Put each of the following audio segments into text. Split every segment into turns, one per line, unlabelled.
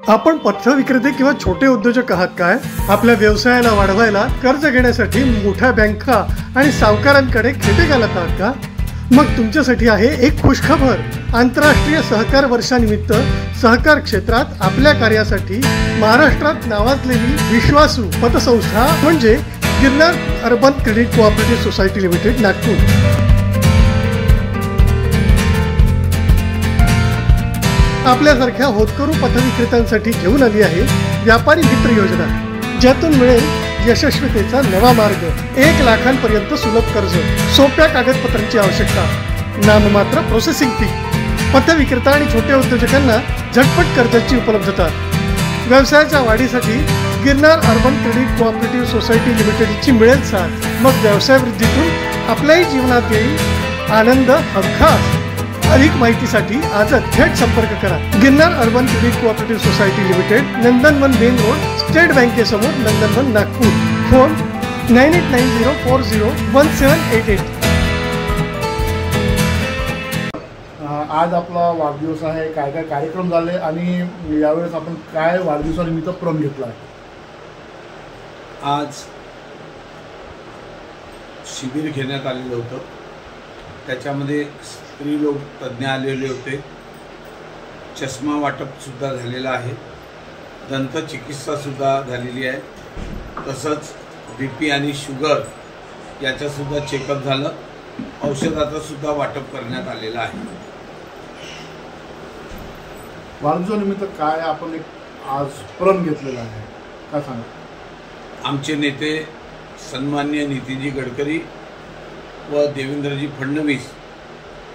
आपण पथविक्रेते किंवा छोटे उद्योजक आहात काय? आपल्या व्यवसायाला वाढवायला कर्ज घेण्यासाठी मोठ्या बँका आणि सावकारांकडे खेटे घालत आहात का? मग तुमच्यासाठी आहे एक खुशखबर. आंतरराष्ट्रीय सहकार वर्षानिमित्त सहकार क्षेत्रात आपल्या कार्यासाठी महाराष्ट्रात नावाजलेली विश्वासू पतसंस्था म्हणजे Girnar urban credit cooperative society limited Nagpur आपल्यासारख्या होतकरू पथविक्रेत्यांसाठी घेऊन आली आहे व्यापारी मित्र योजना, ज्यातून मिळेल यशस्वीतेचा नवा मार्ग. 1 लाखांपर्यंत सुलभ कर्ज, सोप्या कागदपत्रांची आवश्यकता, नाममात्र प्रोसेसिंग फी, पथविक्रेता आणि छोट्या उद्योजकांना झटपट कर्जाची उपलब्धता. व्यवसायाच्या वाढीसाठी Girnar urban credit cooperative society लिमिटेडची मिळेल साथ. मग व्यवसाय वृद्धीतून आपल्याही जीवनात येईल आनंद हमखास. अधिक माहितीसाठी आजच थेट संपर्क करा. Girnar urban credit cooperative society limited, Nandanvan main road, state बँकेसमोर, नंदनवन, नागपूर. फोन 9890401788.
आज आपला वाढदिवस आहे. काय काय कार्यक्रम झाले आणि यावेळेस आपण काय वाढदिवसानिमित्त प्रण घेतला आहे?
आज शिबिर घेण्यात आलेलं होतं. त्याच्यामध्ये स्त्री लोक तज्ज्ञ आलेले होते. चष्मा वाटपसुद्धा झालेला आहे. दंतचिकित्सासुद्धा झालेली आहे. तसंच BP आणि शुगर याच्यासुद्धा चेकअप झालं. औषधाचंसुद्धा वाटप करण्यात आलेलं आहे.
वाढदिवसानिमित्त काय आपण एक आज प्रण घेतलेला आहे, काय सांगा?
आमचे नेते सन्माननीय नितीनजी गडकरी व देवेंद्रजी फडणवीस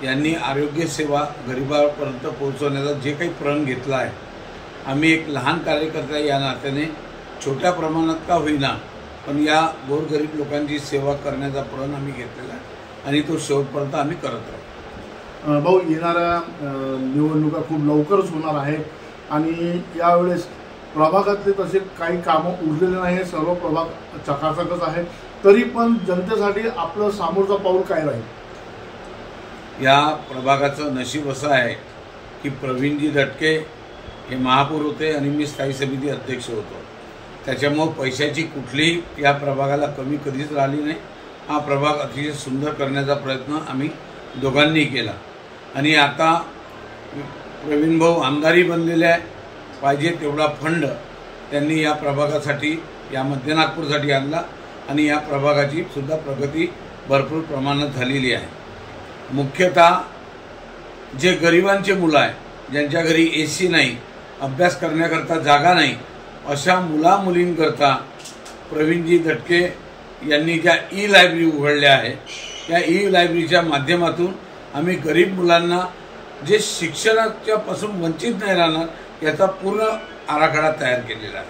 यांनी आरोग्य सेवा गरिबांपर्यंत पोहोचवण्याचा जे काही प्रण घेतला आहे, आम्ही एक लहान कार्यकर्ता या नात्याने छोट्या प्रमाणात का होईना पण या गोरगरीब लोकांची सेवा करण्याचा प्रण आम्ही घेतलेला आहे आणि तो शेवटपर्यंत आम्ही करत राहू.
भाऊ, येणाऱ्या निवडणुका खूप लवकरच होणार आहे आणि यावेळेस प्रभागातले तसे काही कामं उरलेले नाही. सर्व प्रभाग चकाचकच आहे. तरी पण जनतेसाठी आपलं समोरचं पाऊल काय राहील?
या प्रभागाचं नशीब असं आहे की प्रवीणजी दटके हे महापौर होते आणि मी स्थायी समिती अध्यक्ष होतो. त्याच्यामुळं पैशाची कुठलीही या प्रभागाला कमी कधीच राहिली नाही. हा प्रभाग अतिशय सुंदर करण्याचा प्रयत्न आम्ही दोघांनी केला आणि आता प्रवीण भाऊ आमदारही बनलेले आहे. पाहिजे तेवढा फंड त्यांनी या प्रभागासाठी, या मध्य नागपूरसाठी आणला आणि या प्रभागाची सुद्धा प्रगती भरपूर प्रमाणात झालेली आहे. मुख्यतः जे गरिबांचे मुलं आहे, ज्यांच्या घरी AC नाही, अभ्यास करण्याकरता जागा नाही, अशा मुलामुलींकरता प्रवीणजी दटके यांनी ज्या ई-लायब्ररी उघडल्या आहे, त्या ई-लायब्ररीच्या माध्यमातून आम्ही गरीब मुलांना जे शिक्षणाच्यापासून वंचित नाही राहणार याचा पूर्ण आराखडा तयार केलेला आहे.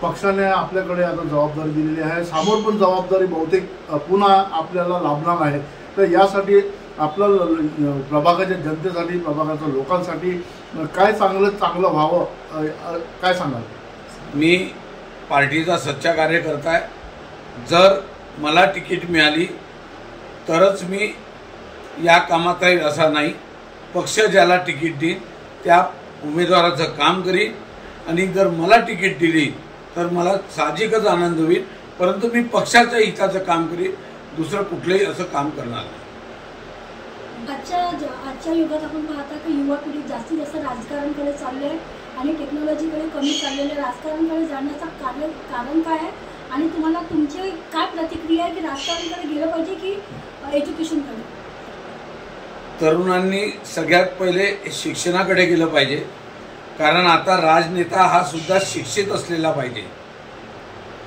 पक्षाने आपल्याकडे आता जबाबदारी दिलेली आहे. समोर पण जबाबदारी बहुतेक पुन्हा आपल्याला लाभणार आहे. तर यासाठी आपलं प्रभागाच्या जनतेसाठी, प्रभागाच्या लोकांसाठी काय चांगलं व्हावं, काय सांगाल?
मी पार्टीचा सच्चा कार्यकर्ता आहे. जर मला तिकीट मिळाली तरच मी या कामात राहील असा नाही. पक्ष ज्याला तिकीट देईल त्या उमेदवाराचं काम करीन आणि जर मला तिकीट दिली तर मला साहजिकच आनंद होईल. परंतु मी पक्षाच्या हिताचं काम करीन, दुसरं कुठलंही असं काम करणार नाही.
आजच्या युगात आपण पाहता की युवा पिढी जास्तीत जास्त राजकारणाकडे चालली आहे आणि टेक्नॉलॉजीकडे कमी चाललेले. राजकारणाकडे जाण्याचं कारण काय आहे आणि तुम्हाला तुमची काय प्रतिक्रिया आहे की राजकारणाकडे गेलं पाहिजे की एज्युकेशनकडे?
तरुणांनी सगळ्यात पहिले शिक्षणाकडे गेलं पाहिजे, कारण आता राजनेता हा सुद्धा शिक्षित असलेला पाहिजे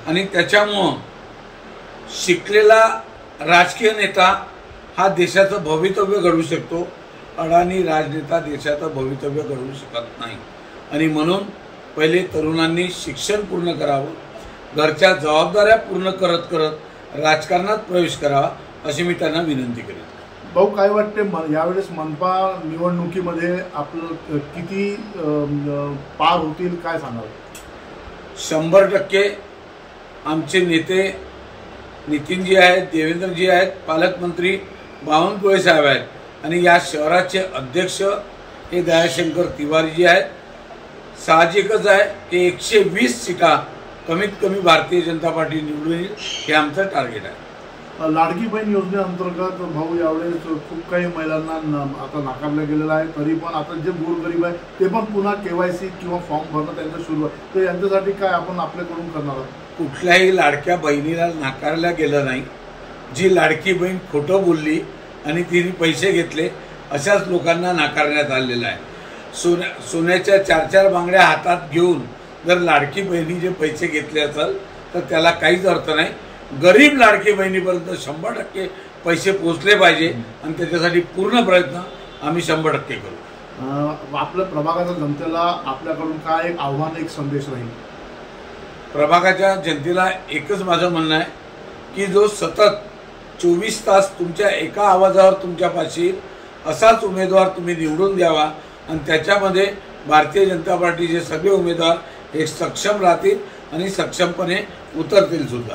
आणि त्याच्यामुळं शिकलेला राजकीय नेता हा देशाचं भवितव्य घडवू शकतो. अडाणी राजनेता देशाचं भवितव्य घडवू शकत नाही आणि म्हणून पहिले तरुणांनी शिक्षण पूर्ण करावं, घरच्या जबाबदाऱ्या पूर्ण करत करत राजकारणात प्रवेश करावा अशी मी त्यांना विनंती करेन.
भाऊ, काय वाटते यावेळेस मनपा निवडणुकीमध्ये आपलं किती पार होतील, काय सांगाल?
100% आमचे नेते नितीनजी आहेत, देवेंद्रजी आहेत, पालकमंत्री बावनकुळे साहेब आहेत आणि या शहराचे अध्यक्ष हे दयाशंकर तिवारीजी आहेत. साहजिकच आहे की 120 सीटा कमीत कमी भारतीय जनता पार्टी निवडून येईल हे आमचं टार्गेट आहे.
लाडकी बहीण योजनेअंतर्गत भाऊ यावेळेस खूप काही महिलांना आता नाकारलं गेलेलं आहे, तरी पण आता जे गोरगरीब आहे ते पण पुन्हा KYC किंवा फॉर्म भरणं त्यांचं सुरू आहे. तर यांच्यासाठी काय आपण आपल्याकडून करणार आहोत?
कुठल्याही लाडक्या बहिणीला नाकारलं गेलं नाही. जी लाडकी बहीण खोटं बोलली आणि तिने पैसे घेतले अशाच लोकांना नाकारण्यात आलेलं आहे. सोन्याच्या 4-4 बांगड्या हातात घेऊन जर लाडकी बहिणी जे पैसे घेतले असेल तर त्याला काहीच अर्थ नाही. गरीब लाडकी बहिणीपर्यंत 100% पैसे पोहोचले पाहिजे आणि त्याच्यासाठी पूर्ण प्रयत्न आम्ही 100% करू.
आपल्या प्रभागाच्या जनतेला आपल्याकडून काय एक आव्हान, एक संदेश राहील?
प्रभागाच्या जनतेला एकच माझं म्हणणं आहे की जो सतत 24 तास तुमच्या एका आवाजावर तुमच्यापाशी असाच उमेदवार तुम्ही निवडून द्यावा आणि त्याच्यामध्ये भारतीय जनता पार्टीचे सगळे उमेदवार हे सक्षम राहतील आणि सक्षमपणे उतरतील सुद्धा.